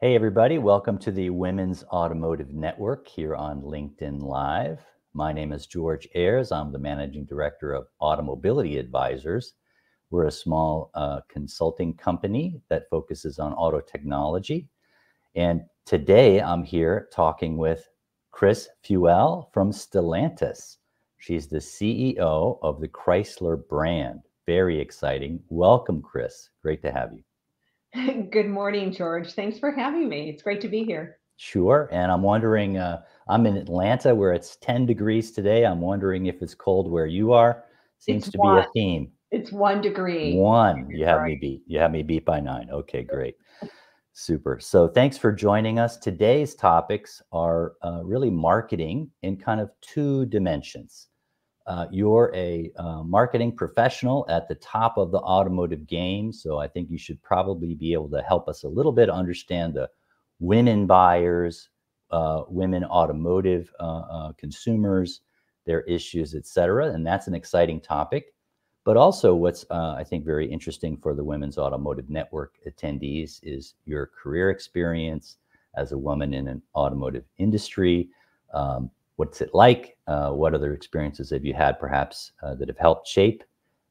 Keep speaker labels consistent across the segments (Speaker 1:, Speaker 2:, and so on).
Speaker 1: Hey, everybody. Welcome to the Women's Automotive Network here on LinkedIn Live. My name is George Ayres. I'm the Managing Director of AutoMobility Advisors. We're a small consulting company that focuses on auto technology. And today I'm here talking with Chris Feuell from Stellantis. She's the CEO of the Chrysler brand. Very exciting. Welcome, Chris. Great to have you.
Speaker 2: Good morning, George. Thanks for having me. It's great to be here.
Speaker 1: Sure. And I'm wondering, I'm in Atlanta where it's 10 degrees today. I'm wondering if it's cold where you are.
Speaker 2: It's
Speaker 1: Seems to be a
Speaker 2: one.
Speaker 1: theme.
Speaker 2: It's 1 degree.
Speaker 1: One, you have me
Speaker 2: Right.
Speaker 1: beat. You have me beat by 9. Okay, great. Super. So thanks for joining us. Today's topics are really marketing in kind of two dimensions. You're a marketing professional at the top of the automotive game, so I think you should probably be able to help us a little bit understand the women buyers, women automotive consumers, their issues, et cetera. And that's an exciting topic. But also, what's I think very interesting for the Women's Automotive Network attendees is your career experience as a woman in an automotive industry. What's it like? What other experiences have you had perhaps that have helped shape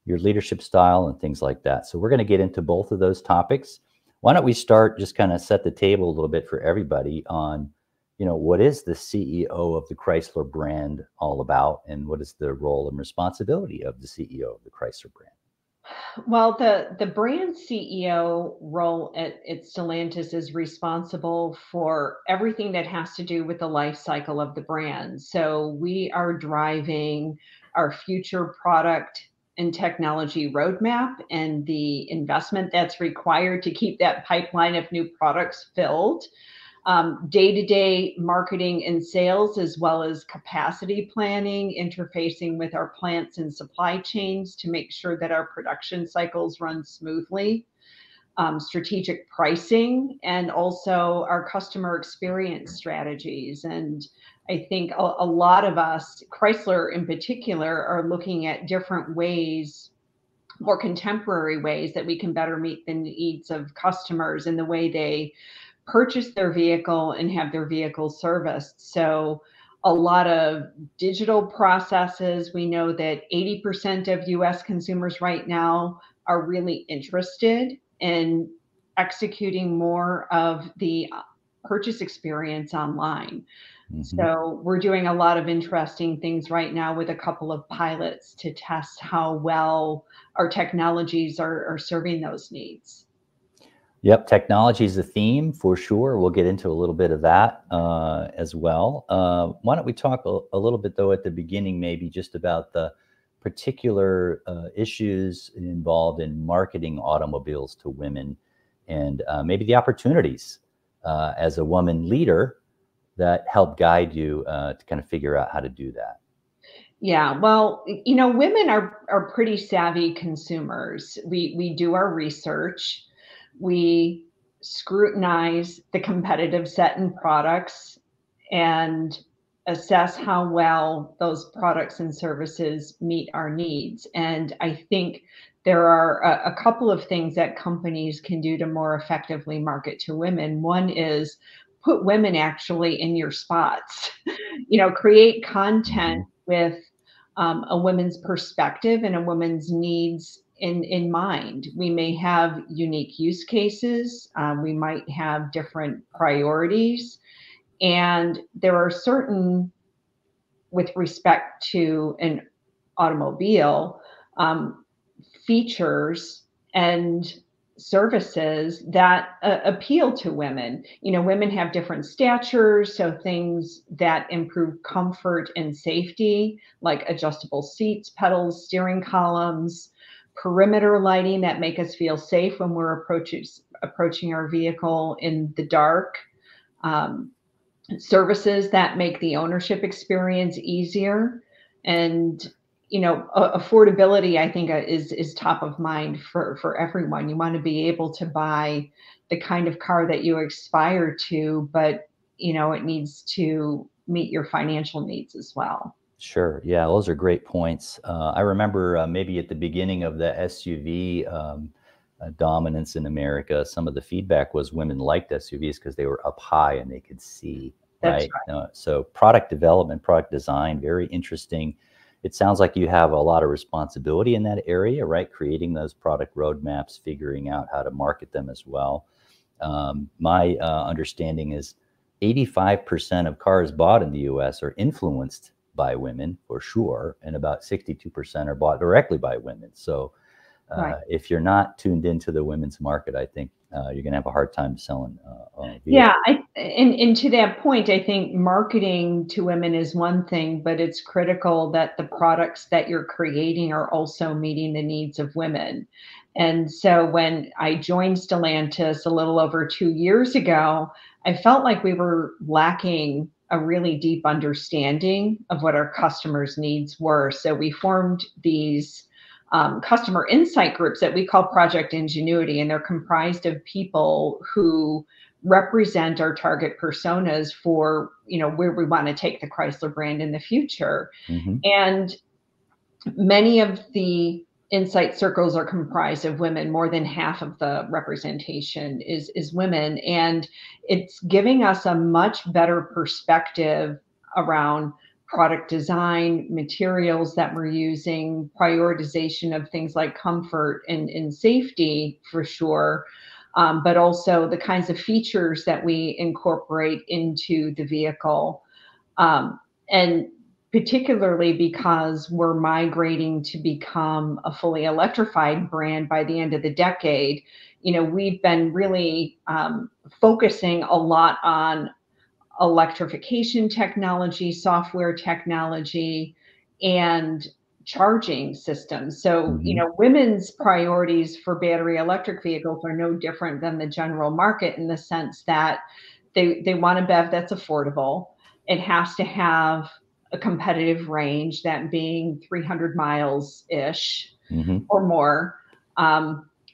Speaker 1: your leadership style and things like that? So we're going to get into both of those topics. Why don't we start, just kind of set the table a little bit for everybody on, what is the CEO of the Chrysler brand all about, and what is the role and responsibility of the CEO of the Chrysler brand?
Speaker 2: Well, the brand CEO role at Stellantis is responsible for everything that has to do with the life cycle of the brand. So we are driving our future product and technology roadmap and the investment that's required to keep that pipeline of new products filled. Day-to-day marketing and sales, as well as capacity planning, interfacing with our plants and supply chains to make sure that our production cycles run smoothly, strategic pricing, and also our customer experience strategies. And I think a lot of us, Chrysler in particular, are looking at different ways, more contemporary ways that we can better meet the needs of customers in the way they purchase their vehicle and have their vehicle serviced. So a lot of digital processes. We know that 80% of US consumers right now are really interested in executing more of the purchase experience online.
Speaker 1: Mm-hmm.
Speaker 2: So we're doing a lot of interesting things right now with a couple of pilots to test how well our technologies are serving those needs.
Speaker 1: Yep, technology is a theme for sure. We'll get into a little bit of that as well. Why don't we talk a little bit, though, at the beginning, maybe just about the particular issues involved in marketing automobiles to women and maybe the opportunities as a woman leader that help guide you to kind of figure out how to do that.
Speaker 2: Yeah, well, women are pretty savvy consumers. We do our research. We scrutinize the competitive set and products and assess how well those products and services meet our needs. And I think there are a couple of things that companies can do to more effectively market to women. One is put women actually in your spots. Create content
Speaker 1: Mm-hmm.
Speaker 2: with a woman's perspective and a woman's needs in mind. We may have unique use cases, we might have different priorities, and there are certain, with respect to an automobile, features and services that appeal to women. Women have different statures, so things that improve comfort and safety, like adjustable seats, pedals, steering columns, perimeter lighting that make us feel safe when we're approaching our vehicle in the dark. Um, Services that make the ownership experience easier, and affordability, I think, is top of mind for everyone. You want to be able to buy the kind of car that you aspire to, but it needs to meet your financial needs as well.
Speaker 1: Sure. Yeah, those are great points. I remember maybe at the beginning of the SUV dominance in America, some of the feedback was women liked SUVs because they were up high and they could see,
Speaker 2: That's
Speaker 1: right? So product development, product design, very interesting. It sounds like you have a lot of responsibility in that area, right? Creating those product roadmaps, figuring out how to market them as well. My understanding is 85% of cars bought in the US are influenced by women for sure, and about 62% are bought directly by women. So
Speaker 2: right.
Speaker 1: if you're not tuned into the women's market, I think you're going to have a hard time selling vehicles.
Speaker 2: Yeah, and to that point, I think marketing to women is one thing, but it's critical that the products that you're creating are also meeting the needs of women. And so when I joined Stellantis a little over 2 years ago, I felt like we were lacking a really deep understanding of what our customers' needs were. So we formed these customer insight groups that we call Project Ingenuity, and they're comprised of people who represent our target personas for, where we want to take the Chrysler brand in the future.
Speaker 1: Mm-hmm.
Speaker 2: And many of the insight circles are comprised of women. More than half of the representation is women, and it's giving us a much better perspective around product design, materials that we're using, prioritization of things like comfort and safety for sure, but also the kinds of features that we incorporate into the vehicle. And particularly because we're migrating to become a fully electrified brand by the end of the decade, we've been really focusing a lot on electrification technology, software technology, and charging systems. So,
Speaker 1: Mm-hmm.
Speaker 2: Women's priorities for battery electric vehicles are no different than the general market in the sense that they want a BEV that's affordable. It has to have a competitive range, that being 300 miles ish
Speaker 1: Mm-hmm.
Speaker 2: or more.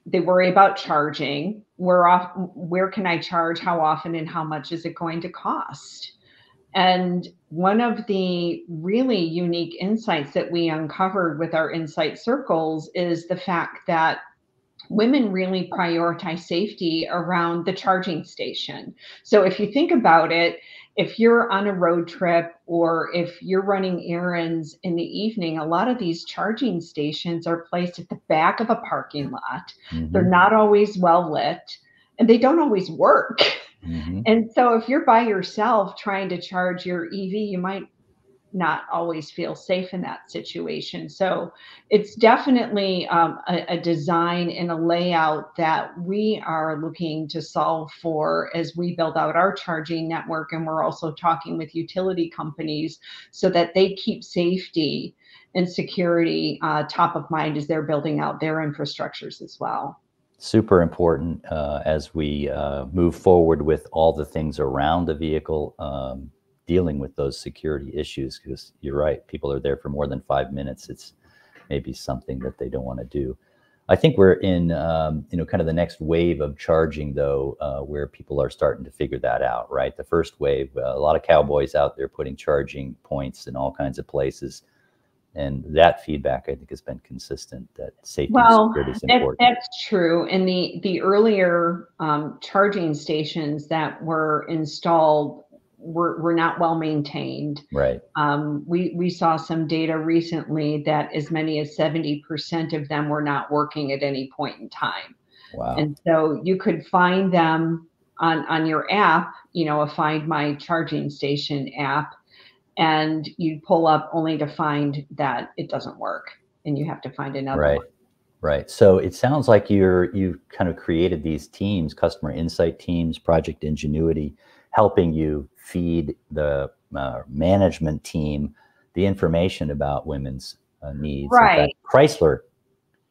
Speaker 2: They worry about charging. Where can I charge? How often and how much is it going to cost? And one of the really unique insights that we uncovered with our insight circles is the fact that women really prioritize safety around the charging station. So if you think about it, if you're on a road trip or if you're running errands in the evening, a lot of these charging stations are placed at the back of a parking lot. They're
Speaker 1: Mm-hmm.
Speaker 2: not always well lit and they don't always work.
Speaker 1: Mm-hmm.
Speaker 2: And so if you're by yourself trying to charge your EV, you might not always feel safe in that situation. So it's definitely a design and a layout that we are looking to solve for as we build out our charging network. And we're also talking with utility companies so that they keep safety and security top of mind as they're building out their infrastructures as well.
Speaker 1: Super important as we move forward with all the things around the vehicle, dealing with those security issues, because you're right, people are there for more than 5 minutes. It's maybe something that they don't want to do. I think we're in, kind of the next wave of charging, though, where people are starting to figure that out, right? The first wave, a lot of cowboys out there putting charging points in all kinds of places. And that feedback, I think, has been consistent, that safety and
Speaker 2: Well,
Speaker 1: security is important.
Speaker 2: that's true. And the earlier charging stations that were installed were not well maintained.
Speaker 1: Right.
Speaker 2: We saw some data recently that as many as 70% of them were not working at any point in time.
Speaker 1: Wow.
Speaker 2: And so you could find them on your app, a Find My Charging Station app, and you pull up only to find that it doesn't work and you have to find another
Speaker 1: Right.
Speaker 2: one.
Speaker 1: Right. So it sounds like you've kind of created these teams, customer insight teams, Project Ingenuity, helping you feed the management team the information about women's needs. In fact,
Speaker 2: Right.
Speaker 1: Chrysler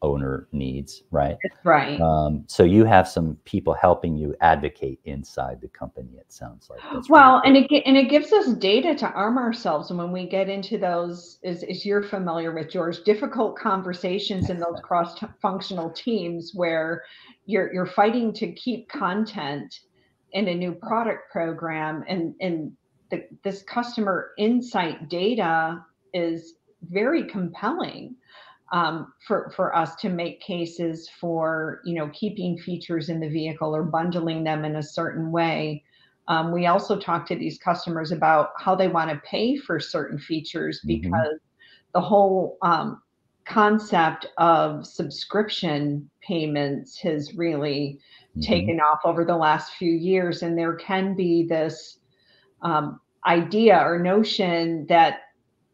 Speaker 1: owner needs, right?
Speaker 2: That's right.
Speaker 1: So you have some people helping you advocate inside the company, it sounds like. That's really
Speaker 2: Well,
Speaker 1: cool.
Speaker 2: and it gives us data to arm ourselves when we get into those, as you're familiar with, George, difficult conversations in those cross-functional teams where you're fighting to keep content in a new product program, and this customer insight data is very compelling. for us to make cases for, keeping features in the vehicle or bundling them in a certain way. We also talk to these customers about how they want to pay for certain features,
Speaker 1: Hmm.
Speaker 2: because the whole concept of subscription payments has really
Speaker 1: Hmm.
Speaker 2: taken off over the last few years. And there can be this idea or notion that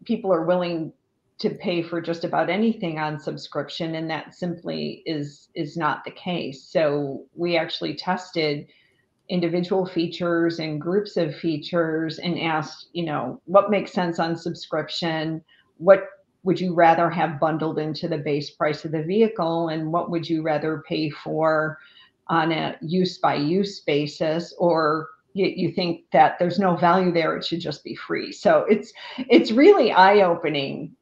Speaker 2: people are willing to pay for just about anything on subscription, and that simply is not the case. So we actually tested individual features and groups of features and asked, what makes sense on subscription? What would you rather have bundled into the base price of the vehicle? And what would you rather pay for on a use by use basis? Or you think that there's no value there, it should just be free. So it's really eye opening,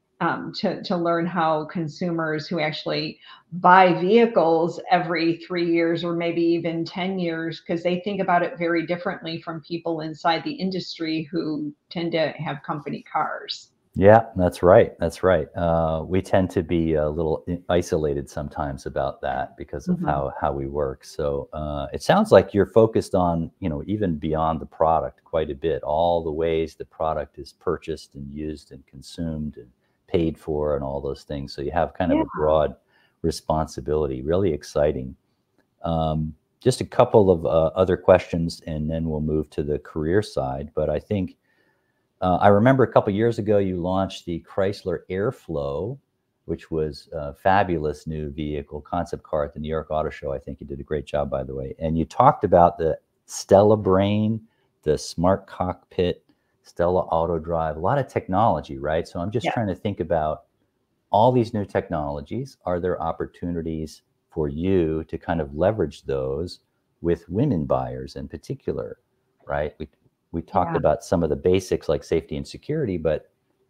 Speaker 2: to learn how consumers who actually buy vehicles every 3 years or maybe even 10 years, because they think about it very differently from people inside the industry who tend to have company cars.
Speaker 1: Yeah, that's right. That's right. We tend to be a little isolated sometimes about that because of
Speaker 2: Mhm.
Speaker 1: how we work. So it sounds like you're focused on, even beyond the product quite a bit, all the ways the product is purchased and used and consumed and paid for and all those things. So you have kind of
Speaker 2: Yeah.
Speaker 1: a broad responsibility. Really exciting. Just a couple of other questions, and then we'll move to the career side. But I think I remember a couple years ago, you launched the Chrysler Airflow, which was a fabulous new vehicle concept car at the New York Auto Show. I think you did a great job, by the way. And you talked about the Stella Brain, the smart cockpit, Stella Auto Drive, a lot of technology, right? So I'm just
Speaker 2: Yeah.
Speaker 1: trying to think about all these new technologies. Are there opportunities for you to kind of leverage those with women buyers in particular, right? We talked
Speaker 2: Yeah.
Speaker 1: about some of the basics like safety and security, but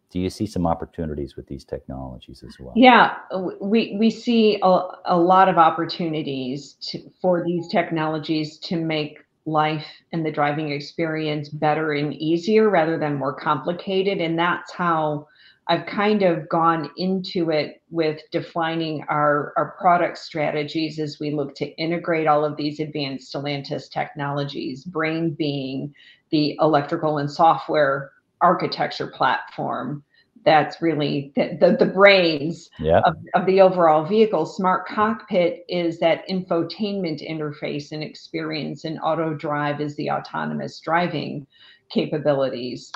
Speaker 1: do you see some opportunities with these technologies as well?
Speaker 2: Yeah, we see a lot of opportunities for these technologies to make life and the driving experience better and easier rather than more complicated. And that's how I've kind of gone into it with defining our product strategies as we look to integrate all of these advanced Stellantis technologies, Brain being the electrical and software architecture platform that's really the brains
Speaker 1: Yeah,
Speaker 2: of the overall vehicle. Smart cockpit is that infotainment interface and experience, and auto drive is the autonomous driving capabilities.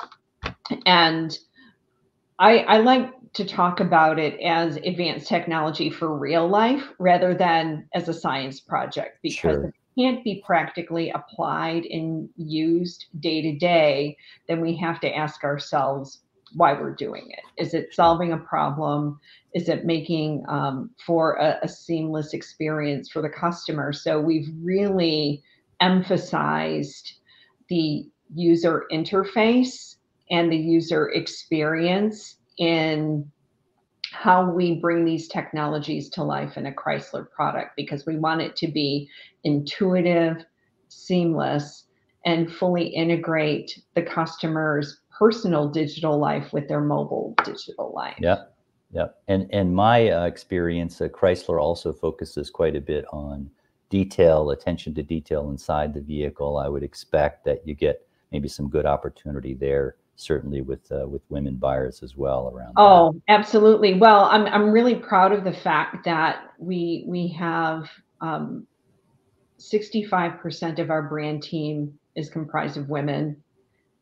Speaker 2: And I like to talk about it as advanced technology for real life rather than as a science project, because if
Speaker 1: sure.
Speaker 2: it can't be practically applied and used day to day, then we have to ask ourselves why we're doing it. Is it
Speaker 1: Sure.
Speaker 2: solving a problem? Is it making for a seamless experience for the customer? So we've really emphasized the user interface and the user experience in how we bring these technologies to life in a Chrysler product, because we want it to be intuitive, seamless, and fully integrate the customer's personal digital life with their mobile digital life.
Speaker 1: Yeah, yeah. And my experience, Chrysler also focuses quite a bit on detail, attention to detail inside the vehicle. I would expect that you get maybe some good opportunity there, certainly with women buyers as well around that.
Speaker 2: Oh, absolutely. Well, I'm really proud of the fact that we have 65% of our brand team is comprised of women,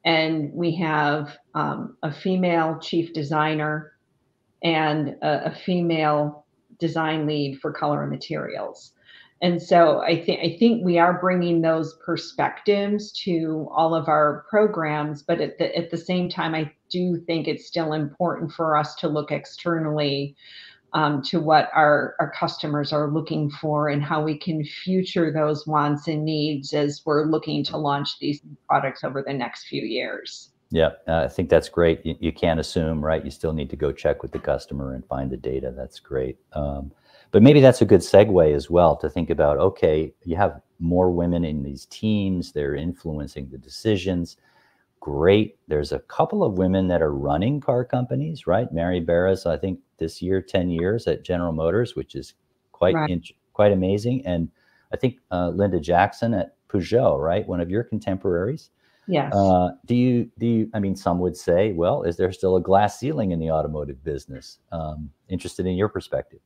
Speaker 2: and we have a female chief designer and a female design lead for color and materials. And so I think we are bringing those perspectives to all of our programs, but at the same time, I do think it's still important for us to look externally, to what our customers are looking for and how we can future those wants and needs as we're looking to launch these products over the next few years.
Speaker 1: Yeah, I think that's great. You can't assume, right? You still need to go check with the customer and find the data. That's great. But maybe that's a good segue as well to think about, okay, you have more women in these teams, they're influencing the decisions. great. There's a couple of women that are running car companies, right? Mary Barra's, I think this year, 10 years at General Motors, which is
Speaker 2: Right.
Speaker 1: quite amazing. And I think Linda Jackson at Peugeot, right? One of your contemporaries.
Speaker 2: Yes.
Speaker 1: I mean, some would say, well, is there still a glass ceiling in the automotive business? Interested in your perspective.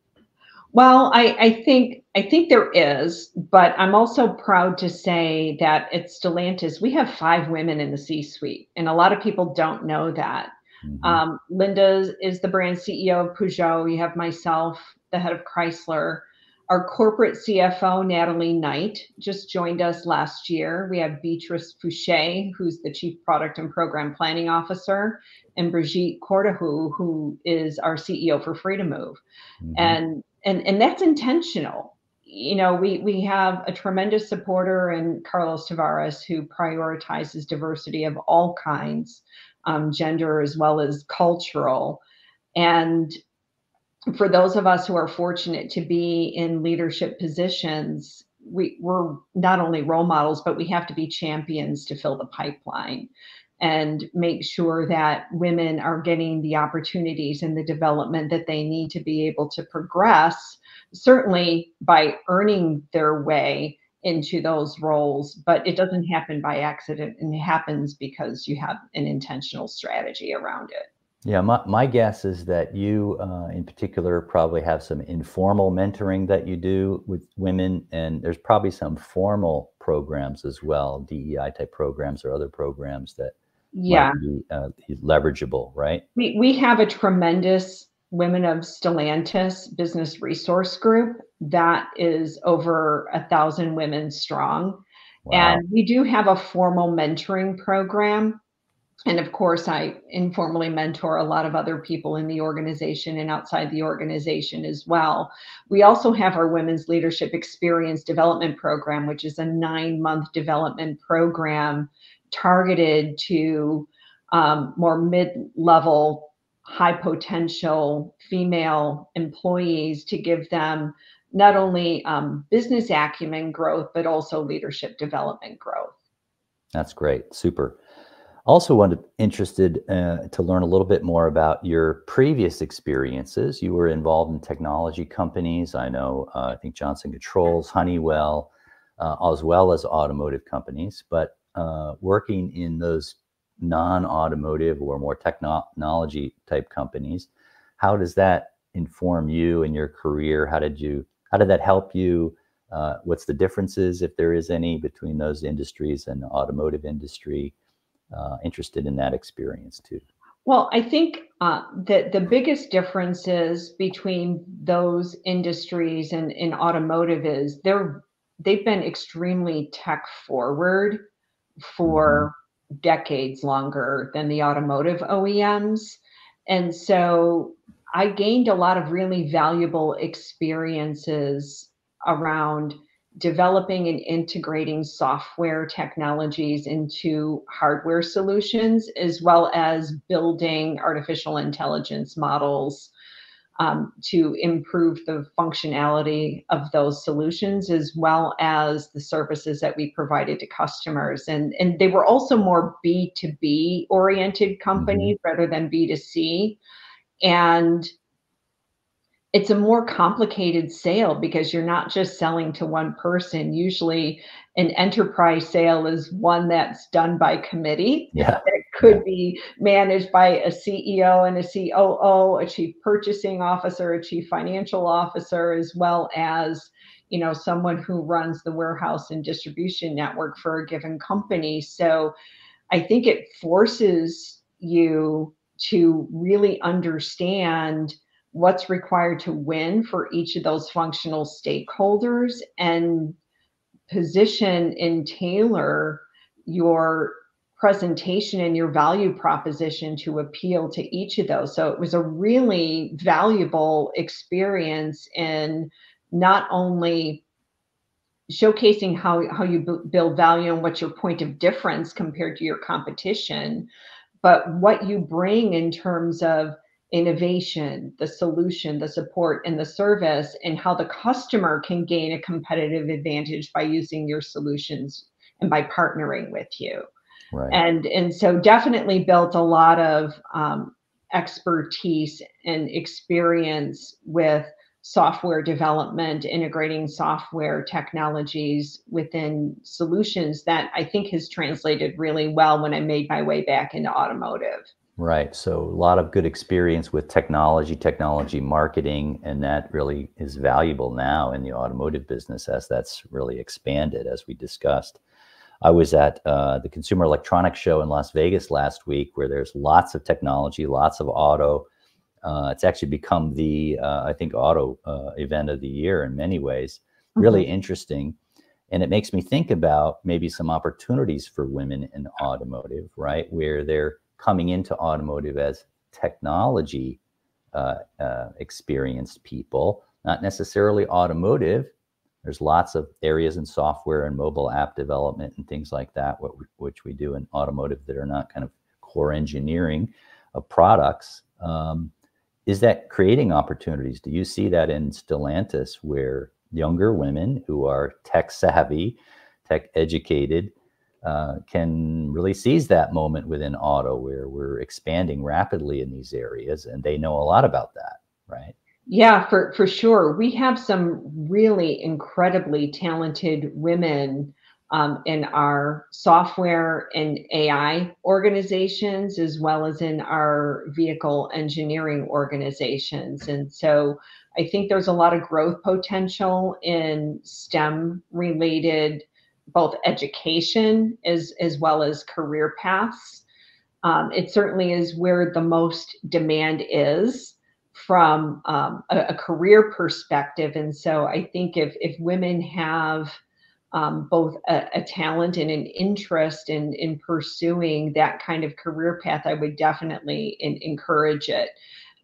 Speaker 2: Well, I think there is, but I'm also proud to say that at Stellantis, we have 5 women in the C-suite, and a lot of people don't know that.
Speaker 1: Hmm.
Speaker 2: Linda is the brand CEO of Peugeot. You have myself, the head of Chrysler. Our corporate CFO, Natalie Knight, just joined us last year. We have Beatrice Fouché, who's the Chief Product and Program Planning Officer, and Brigitte Cordehu, who is our CEO for Freedom
Speaker 1: Hmm.
Speaker 2: and that's intentional. We have a tremendous supporter in Carlos Tavares who prioritizes diversity of all kinds, gender as well as cultural. And for those of us who are fortunate to be in leadership positions, we're not only role models, but we have to be champions to fill the pipeline and make sure that women are getting the opportunities and the development that they need to be able to progress, certainly by earning their way into those roles. But it doesn't happen by accident, and it happens because you have an intentional strategy around it.
Speaker 1: Yeah, my guess is that you, in particular, probably have some informal mentoring that you do with women, and there's probably some formal programs as well, DEI type programs or other programs that might
Speaker 2: Yeah.
Speaker 1: be leverageable, right?
Speaker 2: We have a tremendous Women of Stellantis business resource group that is over 1,000 women strong.
Speaker 1: Wow.
Speaker 2: And we do have a formal mentoring program. And of course, I informally mentor a lot of other people in the organization and outside the organization as well. We also have our Women's Leadership Experience Development Program, which is a 9-month development program targeted to more mid-level, high potential female employees to give them not only business acumen growth, but also leadership development growth.
Speaker 1: That's great. Super. Also interested to learn a little bit more about your previous experiences. You were involved in technology companies. I know, I think Johnson Controls, Honeywell, as well as automotive companies, but working in those non-automotive or more technology type companies, how does that inform you and your career? How did that help you? What's the differences, if there is any, between those industries and the automotive industry? Interested in that experience too.
Speaker 2: Well, I think that the biggest differences between those industries and in automotive is they've been extremely tech forward
Speaker 1: Hmm.
Speaker 2: for decades longer than the automotive OEMs. And so I gained a lot of really valuable experiences around developing and integrating software technologies into hardware solutions, as well as building artificial intelligence models to improve the functionality of those solutions, as well as the services that we provided to customers. And they were also more B2B oriented
Speaker 1: Hmm.
Speaker 2: companies rather than B2C. And it's a more complicated sale because you're not just selling to one person. Usually, an enterprise sale is one that's done by committee
Speaker 1: Yeah.
Speaker 2: that
Speaker 1: Yeah.
Speaker 2: could be managed by a CEO and a COO, a chief purchasing officer, a chief financial officer, as well as someone who runs the warehouse and distribution network for a given company. So I think it forces you to really understand what's required to win for each of those functional stakeholders and position and tailor your presentation and your value proposition to appeal to each of those. So it was a really valuable experience in not only showcasing how you build value and what's your point of difference compared to your competition, but what you bring in terms of innovation, the solution, the support, and the service, and how the customer can gain a competitive advantage by using your solutions and by partnering with you.
Speaker 1: Right.
Speaker 2: And so definitely built a lot of expertise and experience with software development, integrating software technologies within solutions that I think has translated really well when I made my way back into automotive.
Speaker 1: Right. So a lot of good experience with technology marketing, and that really is valuable now in the automotive business as that's really expanded, as we discussed. I was at the Consumer Electronics Show in Las Vegas last week, where there's lots of technology, lots of auto. It's actually become the, I think, auto event of the year in many ways. Really
Speaker 2: Mhm.
Speaker 1: interesting. And it makes me think about maybe some opportunities for women in automotive, right? Where they're coming into automotive as technology experienced people, not necessarily automotive. There's lots of areas in software and mobile app development and things like that, which we do in automotive that are not kind of core engineering of products. Is that creating opportunities? Do you see that in Stellantis, where younger women who are tech savvy, tech educated, can really seize that moment within auto where we're expanding rapidly in these areas, and they know a lot about that, right?
Speaker 2: Yeah, for sure. We have some really incredibly talented women in our software and AI organizations, as well as in our vehicle engineering organizations. And so I think there's a lot of growth potential in STEM related both education as well as career paths. It certainly is where the most demand is from a career perspective. And so I think if women have both a talent and an interest in pursuing that kind of career path, I would definitely encourage it.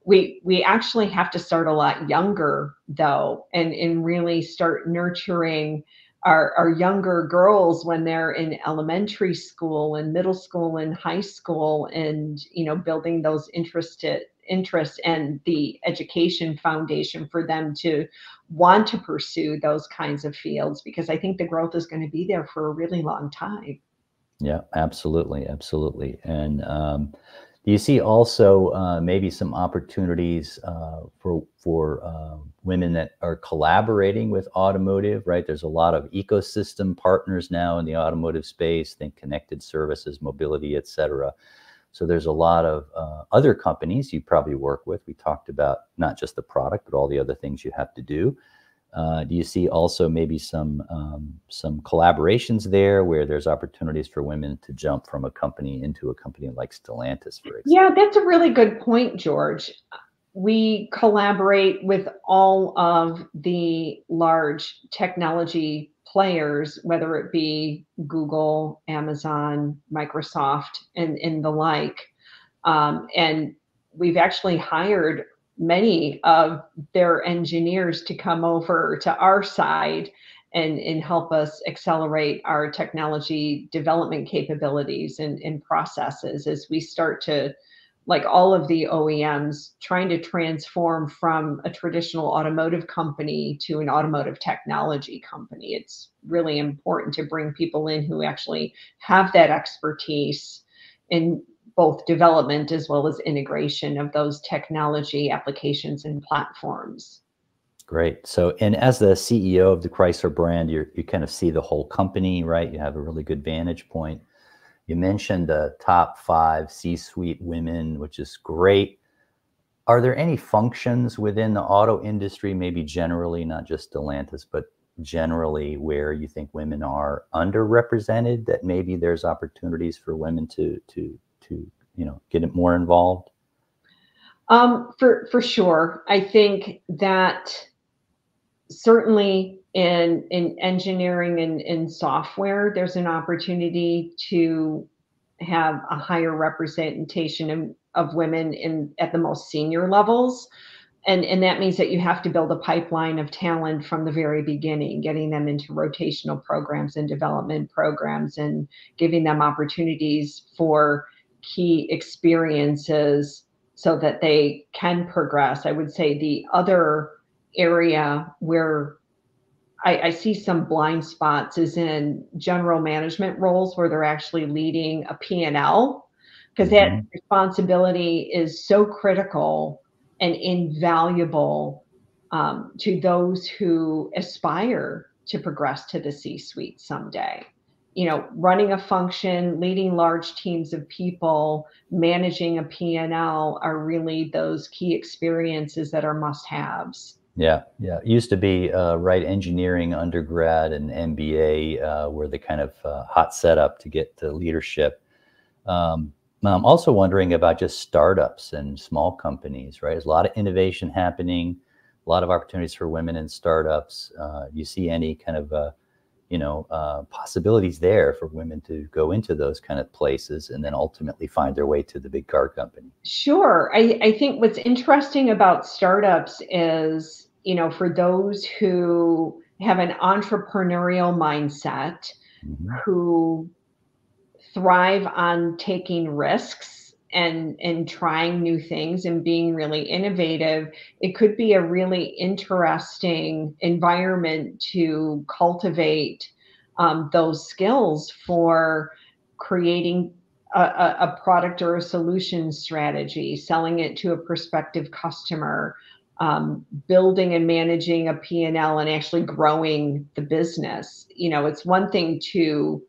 Speaker 2: We actually have to start a lot younger though, and really start nurturing our younger girls when they're in elementary school and middle school and high school, and building those interests and the education foundation for them to want to pursue those kinds of fields, because I think the growth is going to be there for a really long time.
Speaker 1: Yeah, absolutely, absolutely. And do you see also maybe some opportunities for women that are collaborating with automotive? Right, there's a lot of ecosystem partners now in the automotive space. Think connected services, mobility, et cetera. So there's a lot of other companies you probably work with. We talked about not just the product, but all the other things you have to do. Do you see also maybe some collaborations there where there's opportunities for women to jump from a company into a company like Stellantis, for example?
Speaker 2: Yeah, that's a really good point, George. We collaborate with all of the large technology players, whether it be Google, Amazon, Microsoft, and the like. And we've actually hired many of their engineers to come over to our side and help us accelerate our technology development capabilities and processes as we start to, like all of the OEMs, trying to transform from a traditional automotive company to an automotive technology company. It's really important to bring people in who actually have that expertise in both development as well as integration of those technology applications and platforms.
Speaker 1: Great. So, and as the CEO of the Chrysler brand, you kind of see the whole company, right? You have a really good vantage point. You mentioned the top 5 C-suite women, which is great. Are there any functions within the auto industry, maybe generally, not just Stellantis, but generally, where you think women are underrepresented, that maybe there's opportunities for women to get it more involved?
Speaker 2: For sure, I think that certainly in engineering and in software, there's an opportunity to have a higher representation of women in at the most senior levels. And that means that you have to build a pipeline of talent from the very beginning, getting them into rotational programs and development programs, and giving them opportunities for key experiences so that they can progress. I would say the other area where I see some blind spots is in general management roles where they're actually leading a P&L, because that
Speaker 1: Hmm.
Speaker 2: responsibility is so critical and invaluable to those who aspire to progress to the C-suite someday. You know, running a function, leading large teams of people, managing a P&L are really those key experiences that are must-haves.
Speaker 1: Yeah, yeah. It used to be right, engineering undergrad and MBA were the kind of hot setup to get to leadership. Um, I'm also wondering about just startups and small companies, right? There's a lot of innovation happening, a lot of opportunities for women in startups. You see any kind of possibilities there for women to go into those kind of places and then ultimately find their way to the big car company?
Speaker 2: Sure. I think what's interesting about startups is, you know, for those who have an entrepreneurial mindset,
Speaker 1: Hmm.
Speaker 2: who thrive on taking risks and trying new things and being really innovative, it could be a really interesting environment to cultivate those skills for creating a product or a solution strategy, selling it to a prospective customer, building and managing a P&L and actually growing the business. You know, it's one thing to,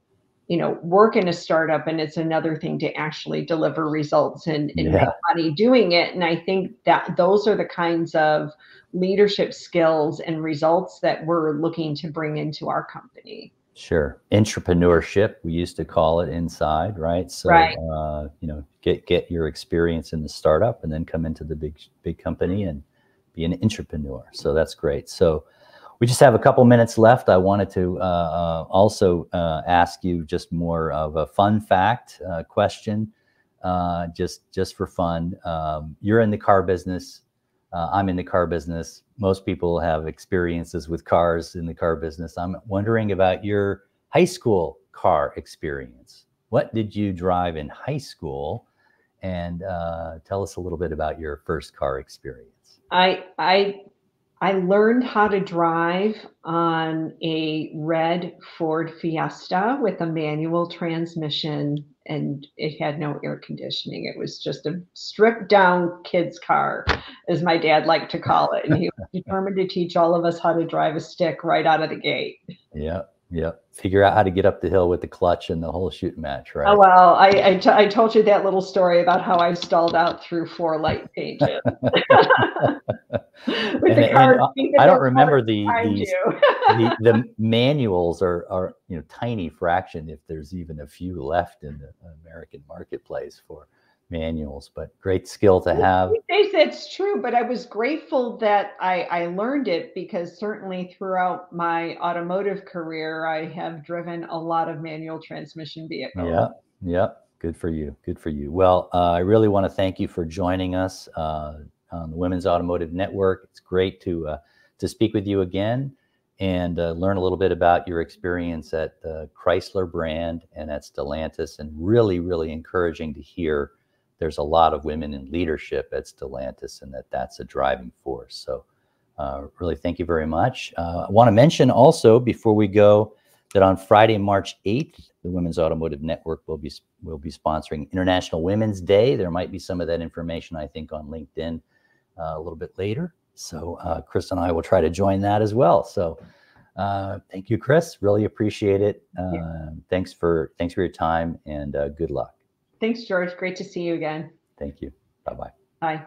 Speaker 2: you know, work in a startup, and it's another thing to actually deliver results and make
Speaker 1: Yeah,
Speaker 2: money doing it. And I think that those are the kinds of leadership skills and results that we're looking to bring into our company.
Speaker 1: sure. Entrepreneurship, we used to call it inside, right? So,
Speaker 2: Right.
Speaker 1: get your experience in the startup and then come into the big company and be an entrepreneur. So that's great. So we just have a couple minutes left. I wanted to also ask you just more of a fun fact question, just for fun. You're in the car business. I'm in the car business. Most people have experiences with cars in the car business. I'm wondering about your high school car experience. What did you drive in high school? And tell us a little bit about your first car experience.
Speaker 2: I I I learned how to drive on a red Ford Fiesta with a manual transmission, and it had no air conditioning. It was just a stripped down kid's car, as my dad liked to call it. And he was determined to teach all of us how to drive a stick right out of the gate.
Speaker 1: Yeah, yeah. Figure out how to get up the hill with the clutch and the whole shooting match,
Speaker 2: Oh,
Speaker 1: right?
Speaker 2: well, I told you that little story about how I stalled out through 4 light pages with
Speaker 1: and
Speaker 2: the
Speaker 1: and
Speaker 2: car beeping
Speaker 1: I don't
Speaker 2: their
Speaker 1: remember
Speaker 2: colors behind
Speaker 1: these
Speaker 2: you.
Speaker 1: the manuals are tiny fraction if there's even a few left in the American marketplace for manuals, but great skill to have.
Speaker 2: These days that's true, but I was grateful that I learned it, because certainly throughout my automotive career, I have driven a lot of manual transmission vehicles.
Speaker 1: Yeah, yeah. Good for you. Good for you. Well, I really want to thank you for joining us on the Women's Automotive Network. It's great to speak with you again and learn a little bit about your experience at the Chrysler brand and at Stellantis. And really, really encouraging to hear there's a lot of women in leadership at Stellantis and that's a driving force. So, really, thank you very much. I want to mention also before we go that on Friday, March 8th, the Women's Automotive Network will be sponsoring International Women's Day. There might be some of that information, I think, on LinkedIn a little bit later. So Chris and I will try to join that as well. So thank you, Chris. Really appreciate it.
Speaker 2: Yeah.
Speaker 1: Thanks for your time and good luck.
Speaker 2: Thanks, George. Great to see you again.
Speaker 1: Thank you. Bye-bye.
Speaker 2: Bye.